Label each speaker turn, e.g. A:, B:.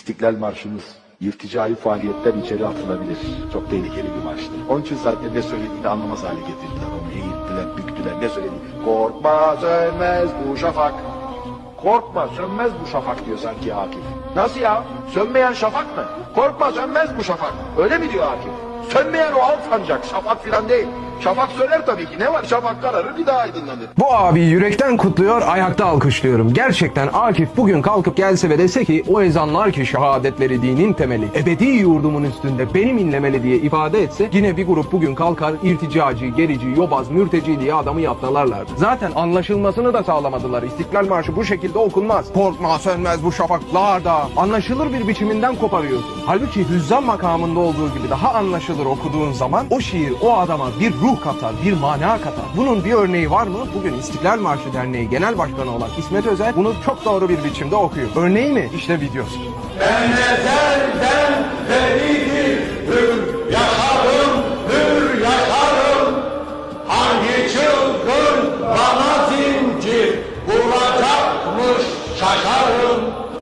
A: İstiklal Marşımız irticai faaliyetten içeri atılabilir. Çok tehlikeli bir marştır. Onun için zaten ne söylediğini anlamaz hale getirdiler. Onu eğittiler, büktüler. Ne söyledi? Korkma sönmez bu şafak. Korkma sönmez bu şafak diyor sanki Akif. Nasıl ya? Sönmeyen şafak mı? Korkma sönmez bu şafak. Öyle mi diyor Akif? Sönmeyen o alt sancak. Şafak filan değil. Şafak söner tabii ki. Ne var? Şafak kararır bir daha aydınlanır.
B: Bu abi yürekten kutluyor, ayakta alkışlıyorum. Gerçekten Akif bugün kalkıp gelse ve dese ki o ezanlar ki şehadetleri dinin temeli, ebedi yurdumun üstünde benim inlemeli diye ifade etse yine bir grup bugün kalkar irticacı, gerici, yobaz, mürteci diye adamı yaptılarlardı. Zaten anlaşılmasını da sağlamadılar. İstiklal Marşı bu şekilde okunmaz. Korkma sönmez bu şafaklarda. Anlaşılır bir biçiminden koparıyorsun. Halbuki hüzzam makamında olduğu gibi daha anlaşılır okuduğun zaman o şiir o adama bir ruh katar, bir mana katar. Bunun bir örneği var mı? Bugün İstiklal Marşı Derneği Genel Başkanı olan İsmet Özel bunu çok doğru bir biçimde okuyor. Örneği mi? İşte videosu.
C: Ben ezelden beri